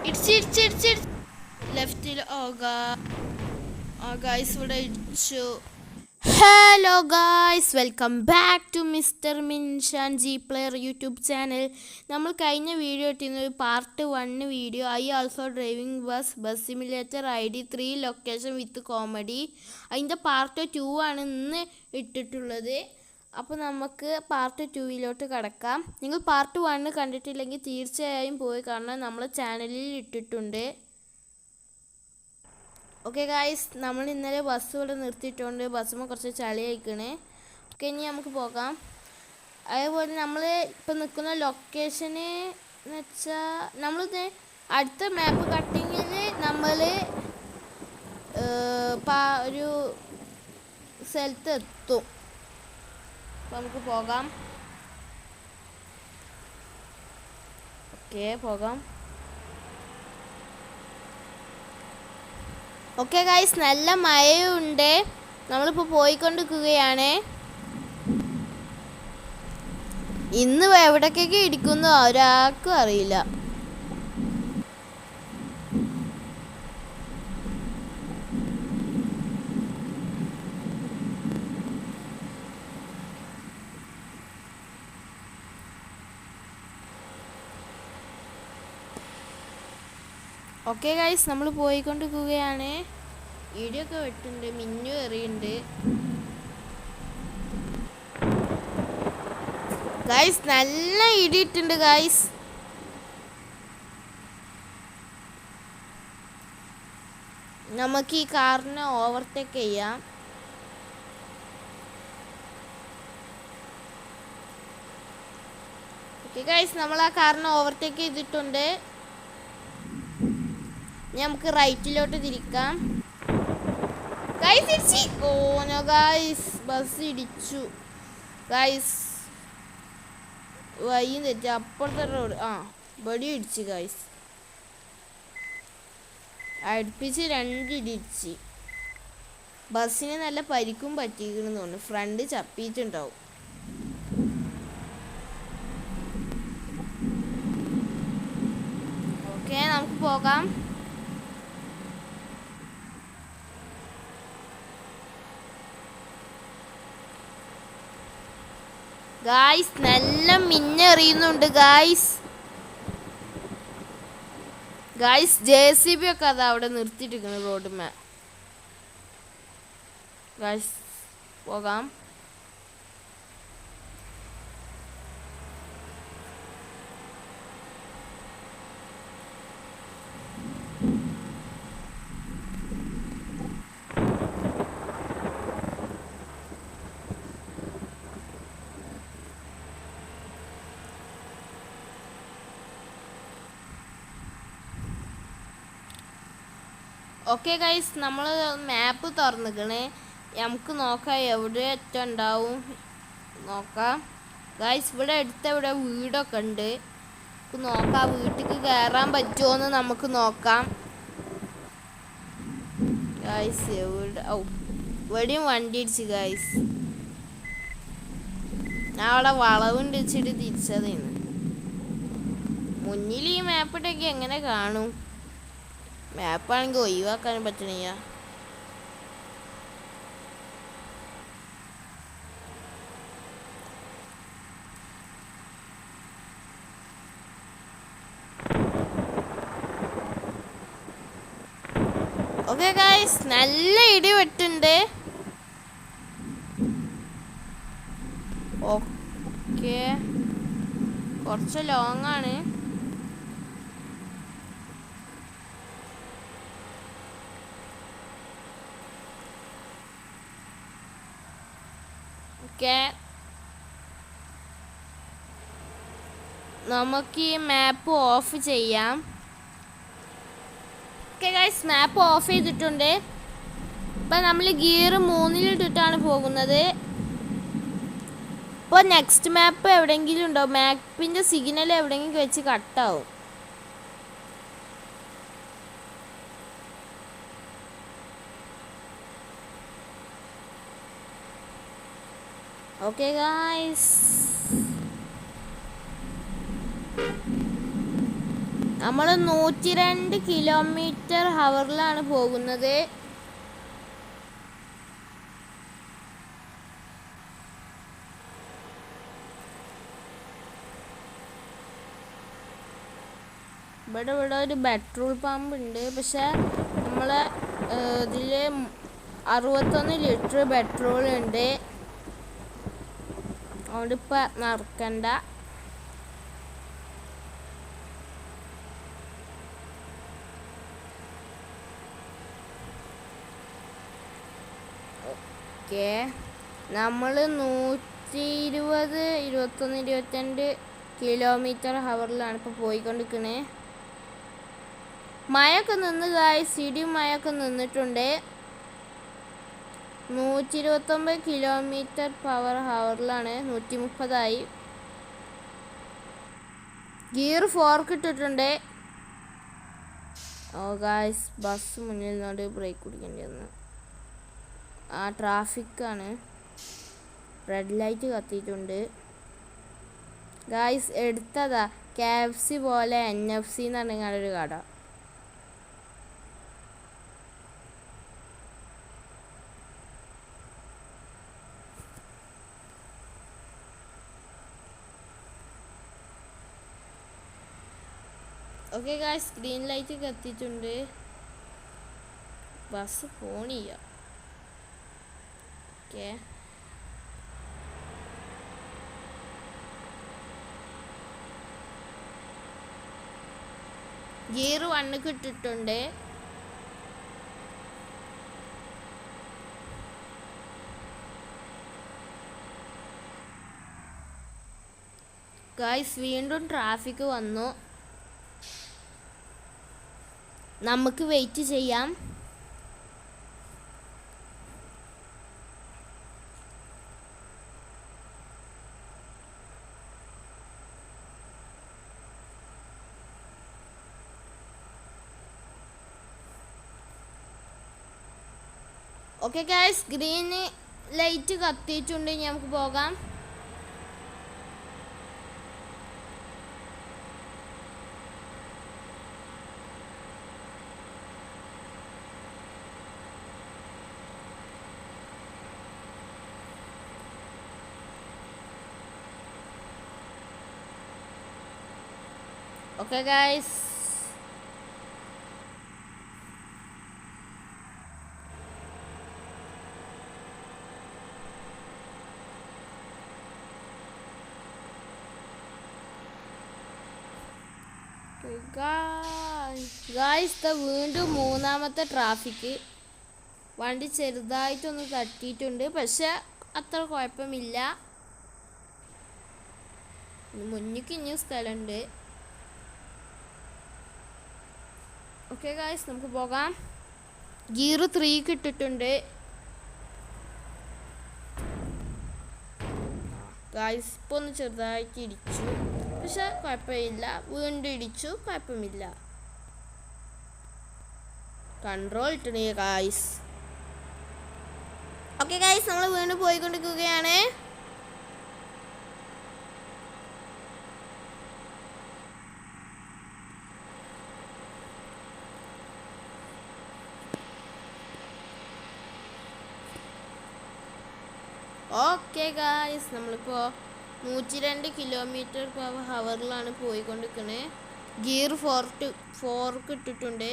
ഇടിച്ച് ലെഫ്റ്റിൽ ഗായ്സ് ഇവിടെ ഇടിച്ചു. Hello guys, welcome back to mister Minshan G player YouTube channel. നമ്മൾ കഴിഞ്ഞ വീഡിയോ ഇട്ടിരുന്നത് part 1 video. I also driving bus simulator ID3 location with comedy. അതിൻ്റെ പാർട്ട് 2 ആണ് ഇന്ന് ഇട്ടിട്ടുള്ളത്. അപ്പോൾ നമുക്ക് പാർട്ട് 2 കടക്കാം. നിങ്ങൾ പാർട്ട് 1 കണ്ടിട്ടില്ലെങ്കിൽ തീർച്ചയായും പോയി കാണണം, നമ്മളെ ചാനലിൽ ഇട്ടിട്ടുണ്ട്. ഓക്കെ ഗായ്സ്, നമ്മൾ ഇന്നലെ ബസ് ഇവിടെ നിർത്തിയിട്ടുണ്ട്. ബസ്സുമ്പോൾ കുറച്ച് ചളി അയക്കണേ. ഓക്കെ, ഇനി നമുക്ക് പോകാം. അതേപോലെ നമ്മൾ ഇപ്പം നിൽക്കുന്ന ലൊക്കേഷന് എന്ന് വെച്ചാൽ നമ്മളിത് അടുത്ത മാപ്പ് കട്ടിങ്ങിൽ നമ്മൾ ഒരു സ്ഥലത്ത് എത്തും. അപ്പോൾ നമുക്ക് പോകാം. ഓക്കെ, പോകാം. ഓക്കെ ഗൈസ്, നല്ല മഴയുണ്ട്. നമ്മളിപ്പോൾ പോയിക്കൊണ്ടിരിക്കുകയാണ്. ഇന്ന് എവിടേക്കൊക്കെ ഇടിക്കുന്നു ഒരാൾക്കും അറിയില്ല. ഓക്കെ ഗൈസ്, നമ്മൾ പോയിക്കൊണ്ടിരിക്കുകയാണ്. വീഡിയോ ഒക്കെ വെട്ടുണ്ട്, മിന്നു എറിയുണ്ട്. ഗൈസ്, നല്ല ഇടിയിട്ടുണ്ട് ഗൈസ്. നമുക്ക് ഈ കാറിനെ ഓവർടേക്ക് ചെയ്യാം. ഓക്കെ ഗൈസ്, നമ്മൾ ആ കാറിനെ ഓവർടേക്ക് ചെയ്തിട്ടുണ്ട്. നമുക്ക് റൈറ്റിലോട്ട് തിരിക്കാം. ഗൈസ് ഇടിച്ച്, നോ ഗൈസ്, ബസ് ഇടിച്ചു ഗൈസ്. വഴിയും തെറ്റി, അപ്പുറത്തെ റോഡ് ബടി ഇടിച്ച് ഗൈസ്. അടുപ്പിച്ച് 2 ഇടിച്ച്. ബസ്സിന് നല്ല പരിക്കും പറ്റിയിരിക്കുന്നു തോന്നുന്നു. ഫ്രണ്ട് ചപ്പിയിട്ടുണ്ടാവും. ഓക്കെ, നമുക്ക് പോകാം. ഗായ്സ്, നല്ല മിന്നെറിയുന്നുണ്ട് ഗായ്സ്. ഗായ്സ്, JCB ഒക്കെ അതാ അവിടെ നിർത്തിയിട്ടിരിക്കുന്നു റോഡുമേ. ഗായ്സ്, പോകാം. ഓക്കെ ഗൈസ്, നമ്മൾ മാപ്പ് തുറന്നിക്കണേ. നമുക്ക് നോക്കാം എവിടെ ഏറ്റവും ഉണ്ടാവും നോക്കാം. ഗൈസ്, ഇവിടെ അടുത്തെവിടെ വീടൊക്കെ ഉണ്ട്. നോക്കാം വീട്ടിലേക്ക് കയറാൻ പറ്റുമോയെന്ന് നമുക്ക് നോക്കാം. ഗൈസ്, എവിടെ ഇവിടെയും വണ്ടി ഇടിച്ച് ഗൈസ്. ഞാൻ അവിടെ വളവുണ്ട് വെച്ചിട്ട് തിരിച്ചതേന്ന്. മുന്നിൽ ഈ മാപ്പിട്ടൊക്കെ എങ്ങനെ കാണും? മാപ്പാണെങ്കിൽ ഒഴിവാക്കാനും പറ്റണില്ല. ഓക്കെ ഗൈസ്, നല്ല ഇടി വെട്ടുണ്ട്. ഓക്കെ, കുറച്ച് ലോങ് ആണ്. നമുക്ക് ഈ മാപ്പ് ഓഫ് ചെയ്യാം. ഓക്കെ ഗൈസ്, മാപ്പ് ഓഫ് ചെയ്തിട്ടുണ്ട്. ഇപ്പം നമ്മൾ ഗിയർ 3-ലിട്ടിട്ടാണ് പോകുന്നത്. ഇപ്പോൾ നെക്സ്റ്റ് മാപ്പ് എവിടെയെങ്കിലും ഉണ്ടോ? മാപ്പിൻ്റെ സിഗ്നൽ എവിടെയെങ്കിലും വെച്ച് കട്ടാവും. ഓക്കെ ഗായ്സ്, ആ നമ്മൾ 102 കിലോമീറ്റർ ഹവറിലാണ് പോകുന്നത്. ഇവിടെ ഒരു പെട്രോൾ പമ്പ് ഉണ്ട്. പക്ഷെ നമ്മളെ ഇതിൽ 61 ലിറ്റർ പെട്രോൾ ഉണ്ട്. അതുകൊണ്ട് ഇപ്പം നടക്കണ്ട. ഓക്കെ, നമ്മൾ 120, 21, 22 കിലോമീറ്റർ ഹവറിലാണ് ഇപ്പോൾ പോയിക്കൊണ്ടിരിക്കുന്നത്. മഴയൊക്കെ നിന്ന് ഗായ്സ്, ഇടിയും മഴയൊക്കെ നിന്നിട്ടുണ്ട്. 129 കിലോമീറ്റർ പവർ ഹവറിലാണ്. 130 ഗിയർ 4 ഇട്ടിട്ടുണ്ട്. ഓ ഗായ്സ്, ബസ് മുന്നിൽ നിന്നോട് ബ്രേക്ക് പിടിക്കേണ്ടി വന്നു. ട്രാഫിക്കാണ്. റെഡ് ലൈറ്റ് കത്തിയിട്ടുണ്ട്. ഗായ്സ് എടുത്തതാ KFC പോലെ NFC എന്ന് പറഞ്ഞൊരു കട. ഓക്കെ ഗായ്സ്, ഗ്രീൻ ലൈറ്റ് കത്തിയിട്ടുണ്ട്. ബസ് പോണില്ല. ഓക്കെ, ഗിയർ 1 ഇട്ടിട്ടുണ്ട്. ഗായ്സ് വീണ്ടും ട്രാഫിക് വന്നു. നമുക്ക് വെയിറ്റ് ചെയ്യാം. ഓക്കെ ഗായ്സ്, ഗ്രീൻ ലൈറ്റ് കത്തിയിട്ടുണ്ട്. നമുക്ക് പോകാം. ഓക്കെ ഗായ്സ്, ഗായ്സ് വീണ്ടും മൂന്നാമത്തെ ട്രാഫിക്. വണ്ടി ചെറുതായിട്ടൊന്ന് തട്ടിയിട്ടുണ്ട്, പക്ഷെ അത്ര കുഴപ്പമില്ല. മുന്നിക്ക് ഇനിയും സ്ഥലമുണ്ട്. ഓക്കെ ഗായ്സ്, നമുക്ക് പോകാം. ഗിയർ 3 ഇട്ടിട്ടുണ്ട്. ഗായ്സ് ഇപ്പോൾ ഒന്ന് ചെറുതായിട്ട് ഇടിച്ചു, പക്ഷെ കുഴപ്പമില്ല. വീണ്ടും ഇടിച്ചു, കുഴപ്പമില്ല. കൺട്രോൾ ഇട്ടിട്ട് ഗായ്സ്. ഓക്കെ ഗായ്സ്, നമ്മൾ വീണ്ടും പോയിക്കൊണ്ടിരിക്കുകയാണ്. ഓക്കെ ഗായ്സ്, നമ്മളിപ്പോൾ 102 കിലോമീറ്റർ പെർ ഹവറിലാണ് പോയിക്കൊണ്ടിരിക്കുന്നത്. ഗിയർ 4 ഇട്ടിട്ടുണ്ട്.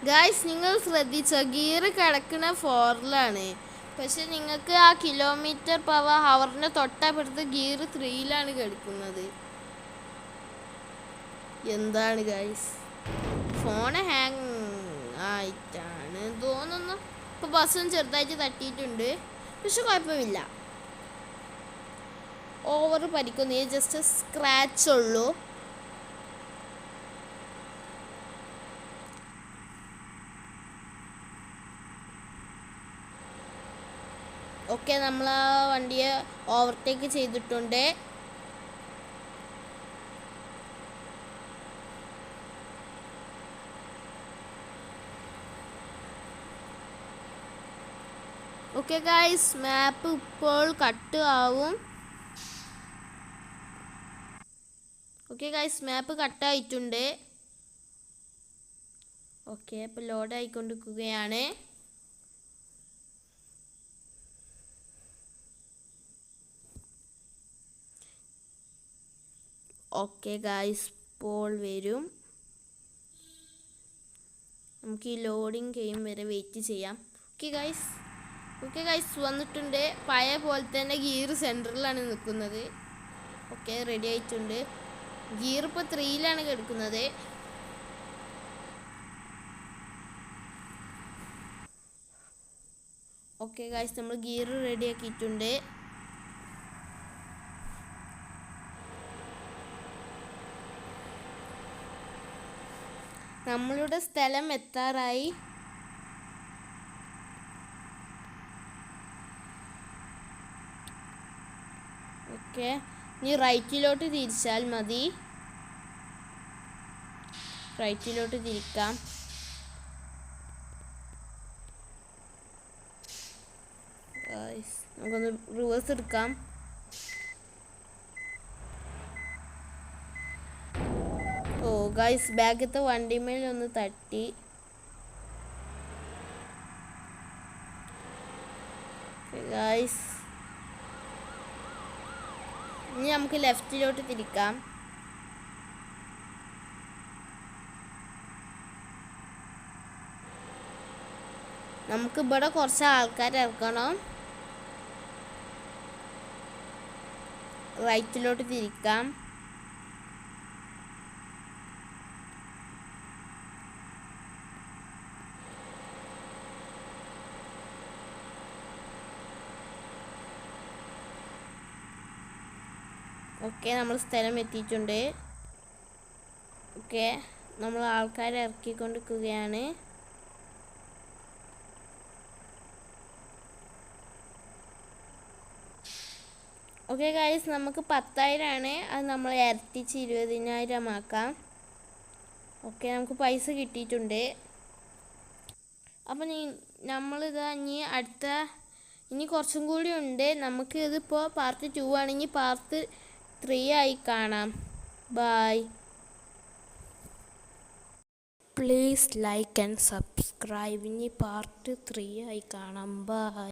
ഗായ്സ് നിങ്ങൾ ശ്രദ്ധിച്ചോ, ഗിയർ കിടക്കുന്ന 4ലാണ്. പക്ഷെ നിങ്ങൾക്ക് ആ കിലോമീറ്റർ പവർ ഹവറിൻ്റെ തൊട്ടപ്പുറത്ത് ഗിയർ 3ലാണ് കിടക്കുന്നത്. എന്താണ് ഗായ്സ്, ഫോണ് ഹാങ് ആയിട്ടാണ് തോന്നുന്നു. ഇപ്പോൾ ബസ്സും ചെറുതായിട്ട് തട്ടിയിട്ടുണ്ട്, പക്ഷെ കുഴപ്പമില്ല. ഓവർ പരിക്കൊന്നും, ജസ്റ്റ് സ്ക്രാച്ച് ഉള്ളൂ. ഓക്കെ, നമ്മൾ ആ വണ്ടിയെ ഓവർടേക്ക് ചെയ്തിട്ടുണ്ട്. ഓക്കെ ഗൈസ്, മാപ്പ് ഇപ്പോൾ കട്ട് ആവും. ഓക്കെ ഗൈസ്, മാപ്പ് കട്ടായിട്ടുണ്ട്. ഓക്കെ, ഇപ്പോൾ ലോഡ് ആയിക്കൊണ്ടിരിക്കുകയാണ്. ഓക്കെ ഗൈസ്, ഇപ്പോൾ വരും. നമുക്ക് ഈ ലോഡിങ് കഴിയും വരെ വെയിറ്റ് ചെയ്യാം. ഓക്കെ ഗൈസ് വന്നിട്ടുണ്ട്. പഴയ പോലെ തന്നെ ഗിയർ സെൻറ്ററിലാണ് നിൽക്കുന്നത്. ഓക്കെ, റെഡി ആയിട്ടുണ്ട്. ഗിയർ ഇപ്പോൾ 3യിലാണ് കിടക്കുന്നത്. ഓക്കെ ഗൈസ്, നമ്മൾ ഗിയർ റെഡി ആക്കിയിട്ടുണ്ട്. നമ്മളുടെ സ്ഥലം എത്താറായി. ഓക്കെ, ഇനി റൈറ്റിലോട്ട് തിരിച്ചാൽ മതി. റൈറ്റിലോട്ട് തിരിക്കാം. നമുക്കൊന്ന് റിവേഴ്സ് എടുക്കാം. ഓ ഗൈസ്, ബാഗത്തെ വണ്ടിമേലൊന്ന് തട്ടി. ഗൈസ്, ഇനി നമുക്ക് ലെഫ്റ്റിലോട്ട് തിരിക്കാം. നമുക്ക് ഇവിടെ കുറച്ച് ആൾക്കാരെ ഇറക്കണം. റൈറ്റിലോട്ട് തിരിക്കാം. ഓക്കെ, നമ്മൾ സ്ഥലം എത്തിയിട്ടുണ്ട്. ഓക്കെ, നമ്മൾ ആൾക്കാരെ ഇറക്കിക്കൊണ്ടിരിക്കുകയാണ്. ഓക്കെ ഗൈസ്, നമുക്ക് 10,000 ആണ്. അത് നമ്മൾ ഇരട്ടിച്ച് 20,000 ആക്കാം. ഓക്കെ, നമുക്ക് പൈസ കിട്ടിയിട്ടുണ്ട്. അപ്പം നമ്മളിതാ ഇനി കുറച്ചും കൂടി ഉണ്ട്. നമുക്ക് ഇതിപ്പോൾ പാർട്ട് 2 ആണെങ്കിൽ പാർട്ട് 3 ആയി കാണാം. Bye. Please like and subscribe. ഇനി പാർട്ട് 3 ആയി കാണാം. ബൈ.